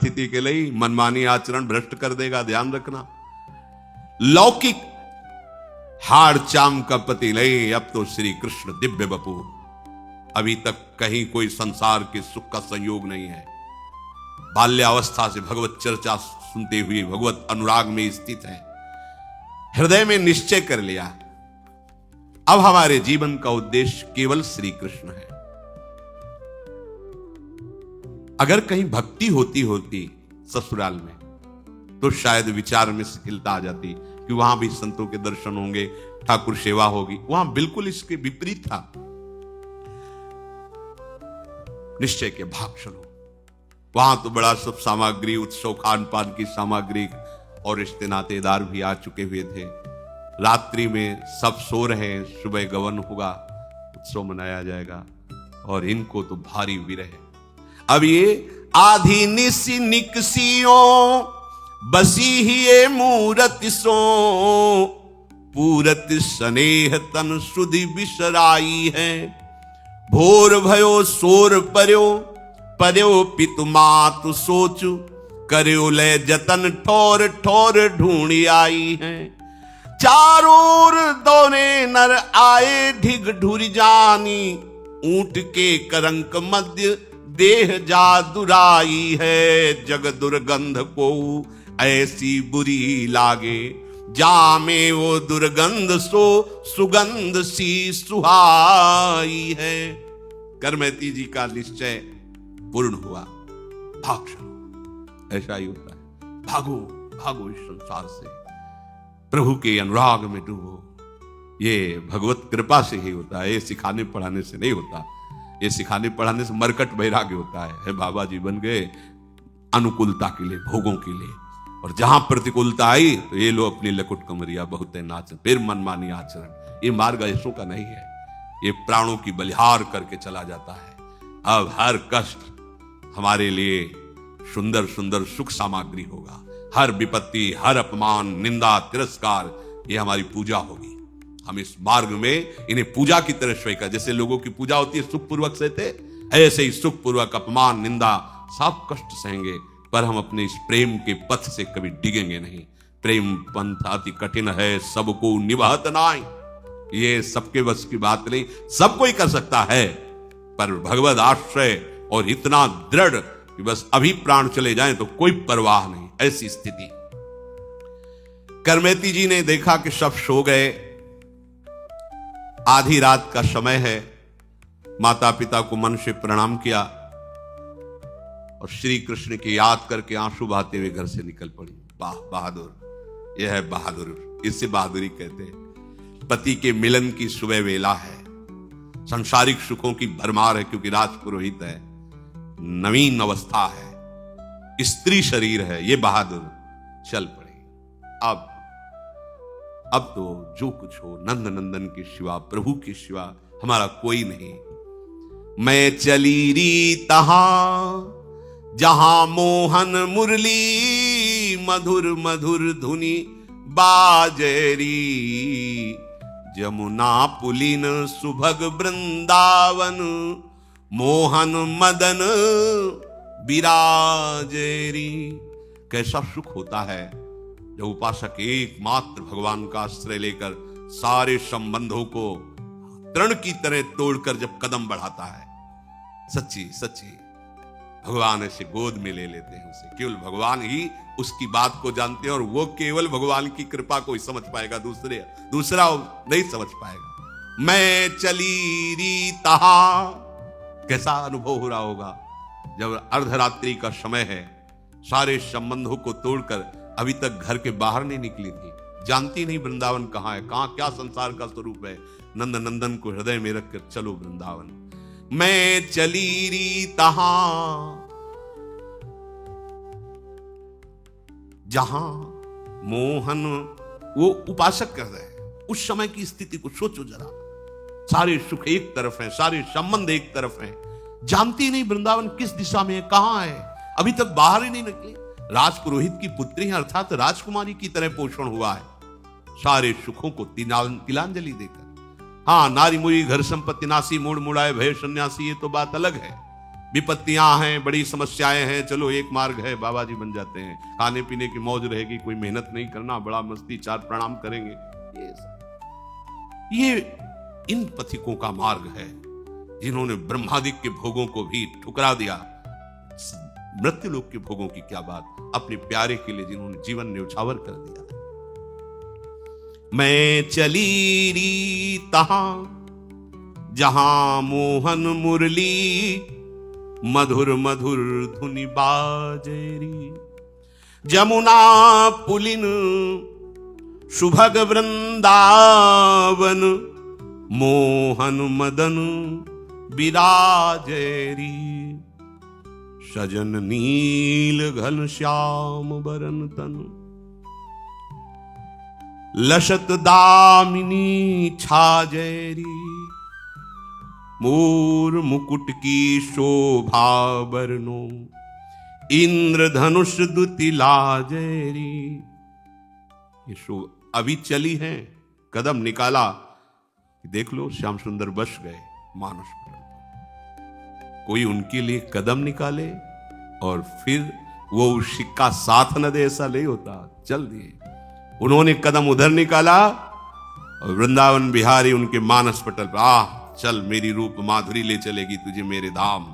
स्थिति के लिए मनमानी आचरण भ्रष्ट कर देगा, ध्यान रखना। लौकिक हाड़ चाम का पति ले, अब तो श्री कृष्ण दिव्य बपू। अभी तक कहीं कोई संसार के सुख का संयोग नहीं है। बाल्यावस्था से भगवत चर्चा सुनते हुए भगवत अनुराग में स्थित है। हृदय में निश्चय कर लिया, अब हमारे जीवन का उद्देश्य केवल श्री कृष्ण है। अगर कहीं भक्ति होती ससुराल में, तो शायद विचार में शिथिलता आ जाती कि वहां भी संतों के दर्शन होंगे, ठाकुर सेवा होगी। वहां बिल्कुल इसके विपरीत था। निश्चय के भाग चलो। वहां तो बड़ा सब सामग्री, उत्सव, खान पान की सामग्री और रिश्ते नातेदार भी आ चुके हुए थे। रात्रि में सब सो रहे हैं, सुबह गवन होगा, उत्सव मनाया जाएगा, और इनको तो भारी विरह। अब ये आधी निसी निकसियों बसी ही ये मूरत सो, पूरत स्नेह तन सुधि बिसराई है। भोर भयो सोर पर्यो, पर्यो पितु मातु सोचु, कर्यो ले जतन ठोर ठोर ढूंढी आई है। चारों ओर दौरे नर आए ढिग ढुर जानी, ऊंट के करंक मध्य देह जा दुराई है। जग दुर्गंध को ऐसी बुरी लागे, जामे वो दुर्गंध सो सुगंध सी सुहाई है। करमैती जी का निश्चय पूर्ण हुआ। भाग चलो, ऐसा ही होता है। भागो भागो इस संसार से, प्रभु के अनुराग में डूबो। ये भगवत कृपा से ही होता है, ये सिखाने पढ़ाने से नहीं होता। ये सिखाने पढ़ाने से मरकट वैराग्य होता है। बाबा जी बन गए अनुकूलता के लिए, भोगों के लिए, और जहां प्रतिकूलता आई तो ये लोग अपनी लकुट कमरिया बहुत नाच, फिर मनमानी आचरण। ये मार्ग ऐसों का नहीं है, ये प्राणों की बलिहार करके चला जाता है। अब हर कष्ट हमारे लिए सुंदर सुंदर सुख सामग्री होगा। हर विपत्ति, हर अपमान, निंदा, तिरस्कार, ये हमारी पूजा होगी। हम इस मार्ग में इन्हें पूजा की तरह स्वीकार, जैसे लोगों की पूजा होती है सुखपूर्वक सहते, ऐसे ही सुखपूर्वक अपमान, निंदा, सब कष्ट सहेंगे, पर हम अपने इस प्रेम के पथ से कभी डिगेंगे नहीं। प्रेम पंथ अति कठिन है, सबको निभात नाई। ये सबके बस की बात नहीं, सब कोई कर सकता है, पर भगवद आश्रय और इतना दृढ़ कि बस अभी प्राण चले जाएं तो कोई परवाह नहीं, ऐसी स्थिति। करमैती जी ने देखा कि सब सो गए, आधी रात का समय है। माता पिता को मन से प्रणाम किया और श्री कृष्ण की याद करके आंसू बहाते हुए घर से निकल पड़ी। वाह बहादुर, यह है बहादुर, इससे बहादुरी कहते हैं। पति के मिलन की सुबह वेला है, संसारिक सुखों की भरमार है, क्योंकि राजपुरोहित है, नवीन अवस्था है, स्त्री शरीर है, ये बहादुर चल पड़े। अब तो जो कुछ हो, नंद नंदन के सिवा, प्रभु के सिवा हमारा कोई नहीं। मैं चली री तहां जहां मोहन मुरली, मधुर मधुर धुनी बाजरी। जमुना पुलिन सुभग वृंदावन, मोहन मदन विराजरी। कैसा सुख होता है जब उपासक एकमात्र भगवान का आश्रय लेकर सारे संबंधों को तृण की तरह तोड़कर जब कदम बढ़ाता है। सच्ची सच्ची भगवान ऐसे गोद में ले लेते हैं उसे। केवल भगवान ही उसकी बात को जानते हैं, और वो केवल भगवान की कृपा को ही समझ पाएगा, दूसरा नहीं समझ पाएगा। मैं चली री तहां, कैसा अनुभव हो रहा होगा जब अर्धरात्रि का समय है, सारे संबंधों को तोड़कर अभी तक घर के बाहर नहीं निकली थी, जानती नहीं वृंदावन कहां है, कहां क्या संसार का स्वरूप है। नंद नंदन को हृदय में रखकर चलो वृंदावन। मैं चली री तहां जहां मोहन, वो उपासक कर रहे हैं। उस समय की स्थिति को सोचो जरा, सारे सुख एक तरफ हैं, सारे संबंध एक तरफ हैं, जानती नहीं वृंदावन किस दिशा में है, कहां है, अभी तक बाहर ही नहीं निकली। राजपुरोहित की पुत्री है, अर्थात राजकुमारी की तरह पोषण हुआ है, सारे सुखों को तिलांजलि देकर। हाँ, नारी मुरी घर संपत्ति नासी, मूड मुड़ाए भय सन्यासी, ये तो बात अलग है, विपत्तियां हैं, बड़ी समस्याएं हैं, चलो एक मार्ग है, बाबा जी बन जाते हैं, खाने पीने की मौज रहेगी, कोई मेहनत नहीं करना, बड़ा मस्ती, 4 प्रणाम करेंगे। ये इन पथिकों का मार्ग है जिन्होंने ब्रह्मादिक के भोगों को भी ठुकरा दिया। मृत्यु लोक के भोगों की क्या बात, अपने प्यारे के लिए जिन्होंने जीवन न्यौछावर कर दिया। मैं चली री तहां जहां मोहन मुरली, मधुर मधुर धुनि बाजेरी। जमुना पुलिन सुभग वृंदावन, मोहन मदन विराजेरी। सजन नील घन श्याम बरन तन, लसत दामिनी छाजेरी। मोर मुकुट की शोभा बरनो, इंद्रधनुष दुति लाजेरी। ये शो अभी चली है, कदम निकाला, देख लो श्याम सुंदर बस गए मानस पर। कोई उनके लिए कदम निकाले और फिर वो सिक्का साथ न दे, ऐसा नहीं होता, चल दिए। उन्होंने कदम उधर निकाला और वृंदावन बिहारी उनके मानस पटल पर, आ चल मेरी रूप माधुरी ले चलेगी तुझे मेरे धाम।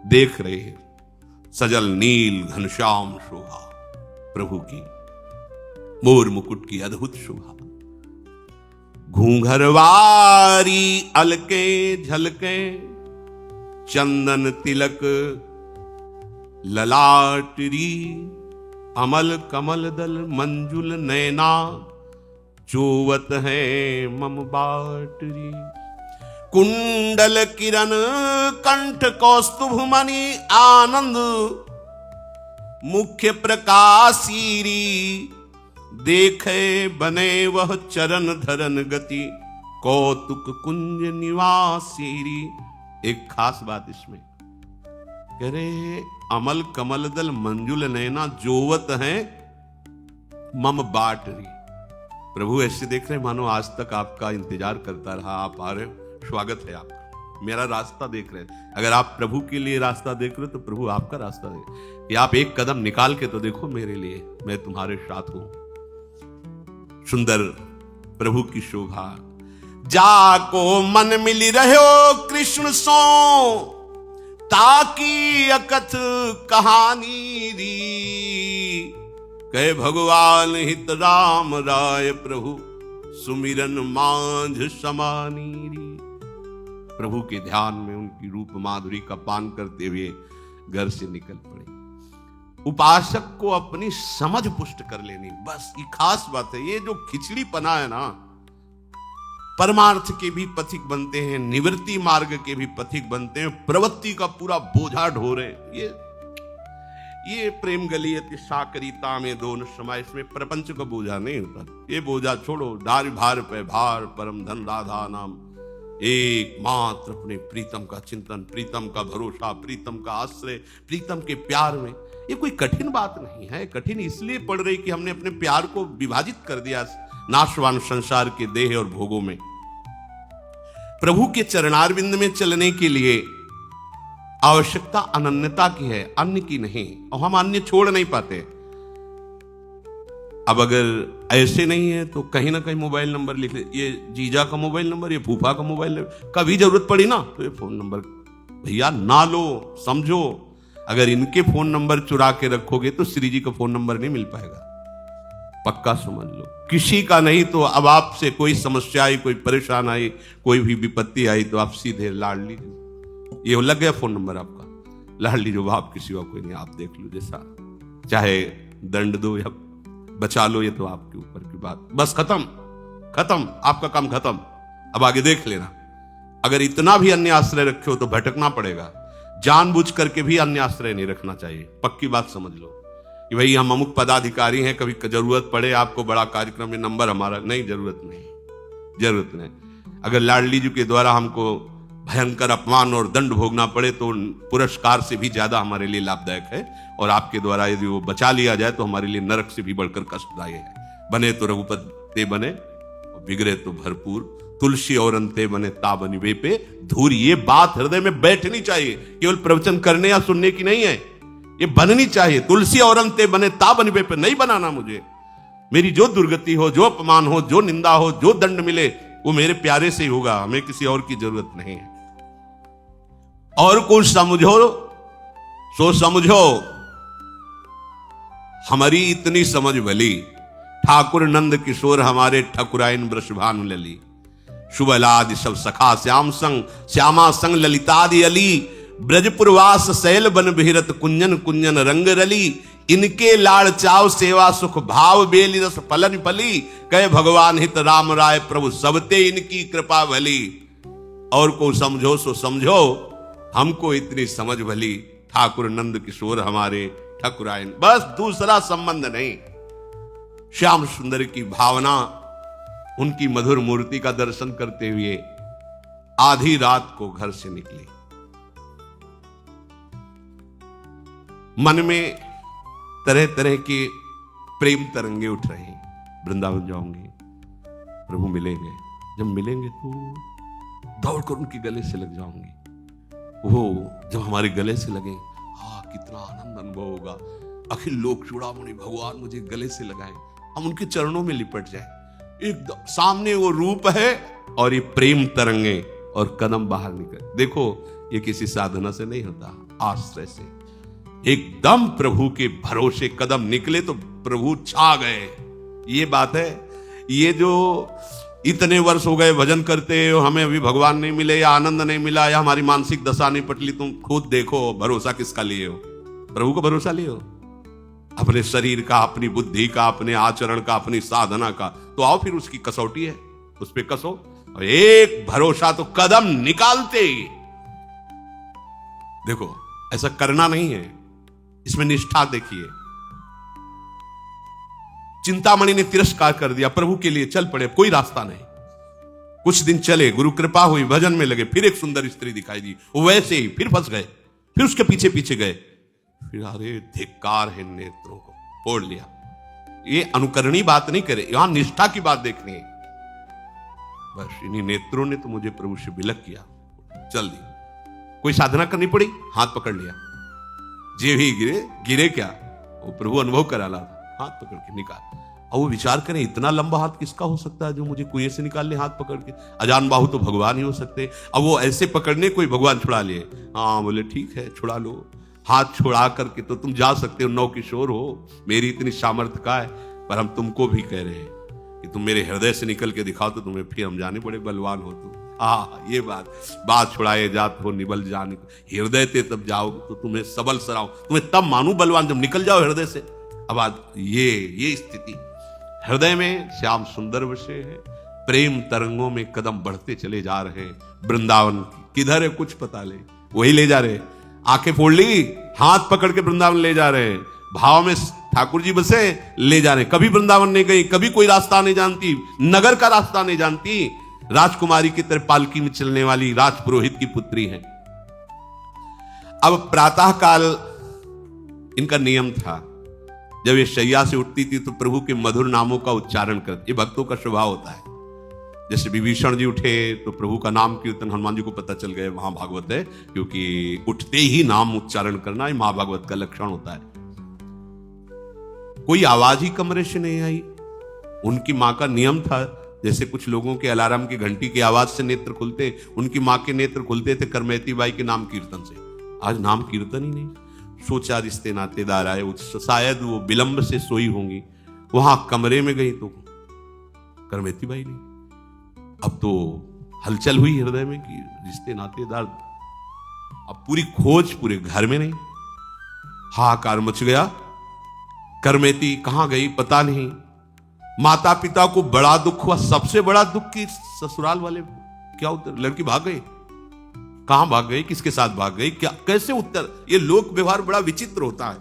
देख रहे हैं सजल नील घनश्याम शोभा प्रभु की, मोर मुकुट की अद्भुत शोभा। घूंघरवारी अलके झलके, चंदन तिलक ललाटरी। अमल कमल दल मंजुल नैना, चोवत है मम बाटरी। कुंडल किरण कंठ कौस्तुभ मणि, आनंद मुख्य प्रकाशीरी। देखे बने वह चरण धरन गति, कौतुक कुंज निवासीरी। एक खास बात इसमें कह रहे, अमल कमल दल मंजुल नैना, जोवत है मम बाटरी। प्रभु ऐसे देख रहे मानो आज तक आपका इंतजार करता रहा, आप आ रहे हो, स्वागत है आपका, मेरा रास्ता देख रहे हैं। अगर आप प्रभु के लिए रास्ता देख रहे हो तो प्रभु आपका रास्ता देख, या आप एक कदम निकाल के तो देखो मेरे लिए, मैं तुम्हारे साथ हूं। सुंदर प्रभु की शोभा। जाको मन मिली रहो कृष्ण सो, ताकि अकथ कहानी री। कहे भगवान हित राम राय, प्रभु सुमिरन मांझ समानी री। प्रभु के ध्यान में उनकी रूप माधुरी का पान करते हुए घर से निकल पड़े। उपासक को अपनी समझ पुष्ट कर लेनी, बस ये खास बात है। ये जो खिचड़ी पना है ना, परमार्थ के भी पथिक बनते हैं, निवृत्ति मार्ग के भी पथिक बनते हैं, प्रवृत्ति का पूरा बोझा ढोरे। ये प्रेम गली अति साकरीता में दोनों समय, इसमें प्रपंच का बोझा नहीं होता। ये बोझा छोड़ो, डार भार पे भार, परम धन राधा नाम। एक मात्र अपने प्रीतम का चिंतन, प्रीतम का भरोसा, प्रीतम का आश्रय, प्रीतम के प्यार में। ये कोई कठिन बात नहीं है। कठिन इसलिए पड़ रही कि हमने अपने प्यार को विभाजित कर दिया नाशवान संसार के देह और भोगों में। प्रभु के चरणारविंद में चलने के लिए आवश्यकता अनन्यता की है, अन्य की नहीं, और हम अन्य छोड़ नहीं पाते। अब अगर ऐसे नहीं है तो कहीं ना कहीं मोबाइल नंबर लिख ले, ये जीजा का मोबाइल नंबर, ये फूफा का मोबाइल नंबर, कभी जरूरत पड़ी ना तो ये फोन नंबर भैया ना लो, समझो। अगर इनके फोन नंबर चुरा के रखोगे तो श्री जी का फोन नंबर नहीं मिल पाएगा, पक्का समझ लो। किसी का नहीं तो अब आपसे कोई समस्या आई, कोई परेशान आई, कोई भी विपत्ति आई तो आप सीधे लाडली, ये लग गया फोन नंबर आपका, लाडली जो बाप किसी का कोई नहीं, आप देख लो जैसा चाहे दंड दो या बचा लो, ये तो आपके ऊपर की बात। बस खत्म, आपका काम खत्म, अब आगे देख लेना। अगर इतना भी अन्य आश्रय रखे हो तो भटकना पड़ेगा। जानबूझ करके भी अन्य आश्रय नहीं रखना चाहिए, पक्की बात समझ लो कि भाई हम अमुक पदाधिकारी हैं, कभी जरूरत पड़े आपको बड़ा कार्यक्रम में नंबर हमारा, नहीं, जरूरत नहीं। अगर लाडली जी के द्वारा हमको भयंकर अपमान और दंड भोगना पड़े तो पुरस्कार से भी ज्यादा हमारे लिए लाभदायक है, और आपके द्वारा यदि वो बचा लिया जाए तो हमारे लिए नरक से भी बढ़कर कष्टदायक है। बने तो रघुपति बने, और बिगड़े तो भरपूर तुलसी और अंते बने ताबनी वे पे धूरी। ये बात हृदय में बैठनी चाहिए, केवल प्रवचन करने या सुनने की नहीं है, ये बननी चाहिए। तुलसी और अंते बने ताबनी वे पे नहीं बनाना मुझे। मेरी जो दुर्गति हो, जो अपमान हो, जो निंदा हो, जो दंड मिले, वो मेरे प्यारे से ही होगा, हमें किसी और की जरूरत नहीं है। और कुछ समझो सो समझो, हमारी इतनी समझ भली। ठाकुर नंद किशोर हमारे ठकुराइन वृषभानु लली, शुभलादि सब सखा श्याम संग श्यामा संग ललितादि अली, ब्रजपुरवास शैल बन बिहरत कुंजन कुंजन रंग रली, इनके लाड़ चाव सेवा सुख भाव बेली रस फलन फली, कहे भगवान हित राम राय प्रभु सबते इनकी कृपा भली। और को समझो सो समझो, हमको इतनी समझ भली। ठाकुर नंद किशोर हमारे ठकुराइन, बस दूसरा संबंध नहीं। श्याम सुंदर की भावना, उनकी मधुर मूर्ति का दर्शन करते हुए आधी रात को घर से निकली। मन में तरह तरह के प्रेम तरंगे उठ रहे हैं। वृंदावन जाऊंगी, प्रभु मिलेंगे, जब मिलेंगे तो दौड़कर उनके गले से लग जाऊंगी। वो जब हमारे गले से लगे, हाँ कितना आनंद अनुभव होगा। अखिल लोक चूड़ामणि भगवान मुझे गले से लगाए, हम उनके चरणों में लिपट जाए। एकदम सामने वो रूप है और ये प्रेम तरंगे, और कदम बाहर निकल। देखो ये किसी साधना से नहीं होता, आश्रय से। एकदम प्रभु के भरोसे कदम निकले तो प्रभु छा गए। ये बात है। ये जो इतने वर्ष हो गए भजन करते हो, हमें अभी भगवान नहीं मिले या आनंद नहीं मिला या हमारी मानसिक दशा नहीं पटली, तुम खुद देखो भरोसा किसका लिए हो? प्रभु को भरोसा लिए हो, अपने शरीर का, अपनी बुद्धि का, अपने आचरण का, अपनी साधना का। तो आओ फिर उसकी कसौटी है, उस पे कसो। और एक भरोसा तो कदम निकालते ही देखो, ऐसा करना नहीं है, इसमें निष्ठा देखिए। चिंतामणि ने तिरस्कार कर दिया, प्रभु के लिए चल पड़े, कोई रास्ता नहीं। कुछ दिन चले, गुरु कृपा हुई, भजन में लगे, फिर एक सुंदर स्त्री दिखाई दी, वैसे ही फिर फंस गए, फिर उसके पीछे पीछे गए। फिर अरे धिक्कार है, नेत्रों को फोड़ लिया। ये अनुकरणी बात नहीं करे, यहां निष्ठा की बात देखनी है। बस इन्हीं नेत्रों ने तो मुझे प्रभु से विलक किया, चल दी। कोई साधना करनी पड़ी, हाथ पकड़ लिया, जे भी गिरे गिरे क्या, वो प्रभु अनुभव करा ला, हाथ पकड़ के निकाल। और वो विचार करें, इतना लंबा हाथ किसका हो सकता है जो मुझे कुएं से निकाल ले हाथ पकड़ के? अजान बाहु तो भगवान ही हो सकते। अब वो ऐसे पकड़ने कोई भगवान छुड़ा लिए? हाँ, बोले ठीक है छुड़ा लो। हाथ छुड़ा करके तो तुम जा सकते हो, नौ किशोर हो, मेरी इतनी सामर्थ्य का है। पर हम तुमको भी कह रहे हैं कि तुम मेरे हृदय से निकल के दिखाओ, तो तुम्हें फिर हम जाने बड़े बलवान हो तुम। ये बात छुड़ाए जात हो निबल जान, हृदय ते तब जाओ तो तुम्हें सबल सराओ, तुम्हें तब मानू बलवान जब निकल जाओ हृदय से। अब आज ये स्थिति हृदय में श्याम सुंदर विषय है। प्रेम तरंगों में कदम बढ़ते चले जा रहे हैं। वृंदावन किधर है कुछ पता ले, वही ले जा रहे। आंखें फोड़ ली, हाथ पकड़ के वृंदावन ले जा रहे हैं। भाव में ठाकुर जी बसे, ले जा रहे। कभी वृंदावन नहीं गई, कभी कोई रास्ता नहीं जानती, नगर का रास्ता नहीं जानती। राजकुमारी की तरह पालकी में चलने वाली राजपुरोहित की पुत्री है। अब प्रातः काल इनका नियम था, जब ये शैया से उठती थी तो प्रभु के मधुर नामों का उच्चारण करती। ये भक्तों का स्वभाव होता है। जैसे विभीषण जी उठे तो प्रभु का नाम कीर्तन, हनुमान जी को पता चल गया महाभागवत है, क्योंकि उठते ही नाम उच्चारण करना ये महाभागवत का लक्षण होता है। कोई आवाज ही कमरे से नहीं आई। उनकी मां का नियम था, जैसे कुछ लोगों के अलार्म की घंटी की आवाज से नेत्र खुलते, उनकी मां के नेत्र खुलते थे करमेती बाई के नाम कीर्तन से। आज नाम कीर्तन ही नहीं। सोचा रिश्ते नातेदार आए, शायद वो विलंब से सोई होंगी। वहां कमरे में गई तो करमेती बाई नहीं। अब तो हलचल हुई हृदय में कि रिश्ते नातेदार, अब पूरी खोज पूरे घर में नहीं। हाहाकार मच गया। करमेती कहां गई पता नहीं। माता पिता को बड़ा दुख हुआ, सबसे बड़ा दुख की ससुराल वाले क्या उत्तर, लड़की भाग गई। कहां भाग गई, किसके साथ भाग गई, क्या कैसे उत्तर? ये लोक व्यवहार बड़ा विचित्र होता है।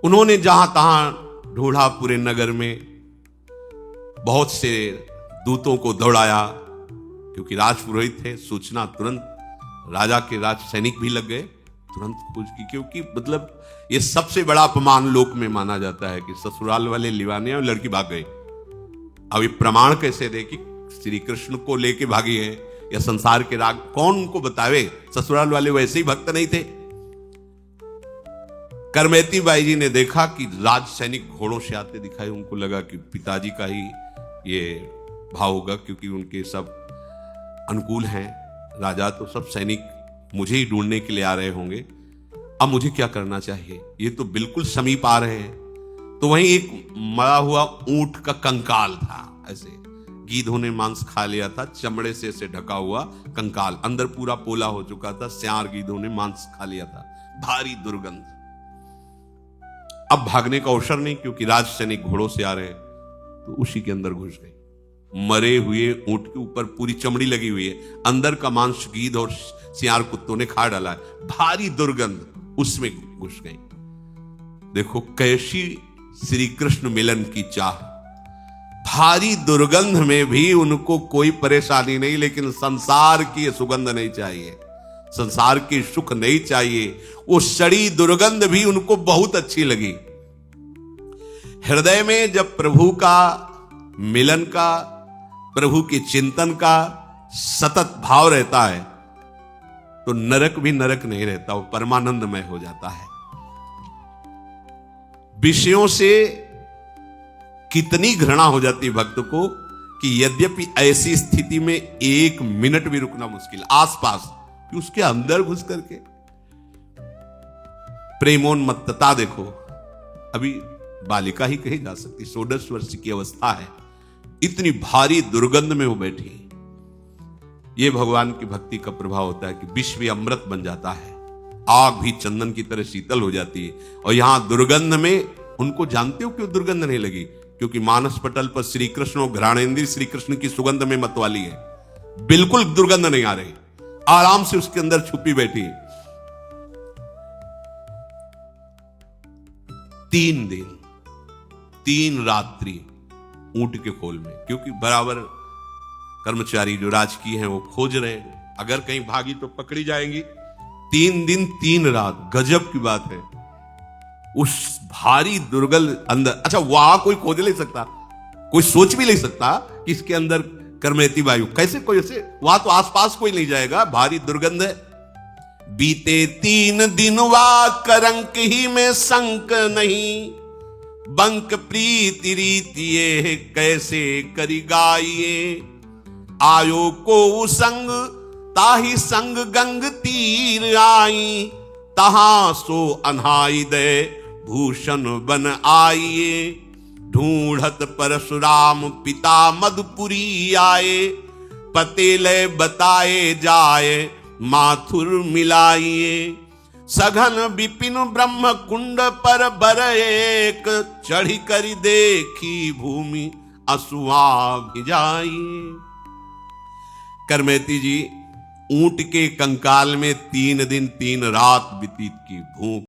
उन्होंने जहां तहां ढूंढा, पूरे नगर में बहुत से दूतों को दौड़ाया, क्योंकि राजपुरोहित थे। सूचना तुरंत, राजा के राज सैनिक भी लग गए, तुरंत खोज की। क्योंकि मतलब ये सबसे बड़ा अपमान लोक में माना जाता है कि ससुराल वाले लिवाने और लड़की भाग गई। अब ये प्रमाण कैसे दे कि श्री कृष्ण को लेके भागी है या संसार के राग, कौन उनको बतावे? ससुराल वाले वैसे ही भक्त नहीं थे। करमेती बाई जी ने देखा कि राज सैनिक घोड़ों से आते दिखाई। उनको लगा कि पिताजी का ही ये भाव होगा, क्योंकि उनके सब अनुकूल हैं राजा, तो सब सैनिक मुझे ही ढूंढने के लिए आ रहे होंगे। अब मुझे क्या करना चाहिए? ये तो बिल्कुल समीप आ रहे हैं। तो वहीं एक मरा हुआ ऊंट का कंकाल था, ऐसे गीधों ने मांस खा लिया था, चमड़े से ऐसे ढका हुआ कंकाल, अंदर पूरा पोला हो चुका था, सियार गीधों ने मांस खा लिया था, भारी दुर्गंध। अब भागने का अवसर नहीं, क्योंकि राज सैनिक घोड़ों से आ रहे हैं, तो उसी के अंदर घुस गई। मरे हुए ऊंट के ऊपर पूरी चमड़ी लगी हुई है, अंदर का मांस गीध और सियार कुत्तों ने खा डाला है, भारी दुर्गंध, उसमें घुस गई। देखो कैसी श्री कृष्ण मिलन की चाह। भारी दुर्गंध में भी उनको कोई परेशानी नहीं, लेकिन संसार की सुगंध नहीं चाहिए, संसार की सुख नहीं चाहिए। वो सड़ी दुर्गंध भी उनको बहुत अच्छी लगी। हृदय में जब प्रभु का मिलन का, प्रभु के चिंतन का सतत भाव रहता है, तो नरक भी नरक नहीं रहता, वो परमानंदमय हो जाता है। विषयों से कितनी घृणा हो जाती है भक्त को कि यद्यपि ऐसी स्थिति में एक मिनट भी रुकना मुश्किल, आसपास कि उसके अंदर घुस करके प्रेमोन्मत्तता देखो। अभी बालिका ही कही जा सकती, 16 वर्ष की अवस्था है, इतनी भारी दुर्गंध में वो बैठी। ये भगवान की भक्ति का प्रभाव होता है कि विष भी अमृत बन जाता है, आग भी चंदन की तरह शीतल हो जाती है। और यहां दुर्गंध में उनको जानते हो क्यों दुर्गंध नहीं लगी? क्योंकि मानस पटल पर श्री कृष्ण और घ्राणेंद्र श्री कृष्ण की सुगंध में मतवाली है, बिल्कुल दुर्गंध नहीं आ रही, आराम से उसके अंदर छुपी बैठी है। 3 दिन 3 रात्रि ऊंट के खोल में, क्योंकि बराबर कर्मचारी जो राजकीय हैं वो खोज रहे हैं, अगर कहीं भागी तो पकड़ी जाएंगी। 3 दिन 3 रात, गजब की बात है। उस भारी दुर्गंध अंदर, अच्छा वहां कोई खोज नहीं सकता, कोई सोच भी नहीं सकता कि इसके अंदर करमेती वायु कैसे, कोई ऐसे वहां तो आसपास कोई नहीं जाएगा, भारी दुर्गंध है। बीते 3 दिन वा करंक ही में संक नहीं, बंक प्रीति रीति ये कैसे करी गाइए। आयो को संग ताही संग गंग तीर आई, तहां सो अनहाई दे भूषण बन आइए। ढूंढत परशुराम पिता मधुपुरी आए, पते ले बताए जाए माथुर मिलाइए। सघन विपिन ब्रह्म कुंड पर बर एक, चढ़ी कर देखी भूमि असुआ भिजाइए। करमेती जी ऊंट के कंकाल में 3 दिन 3 रात व्यतीत की, भूख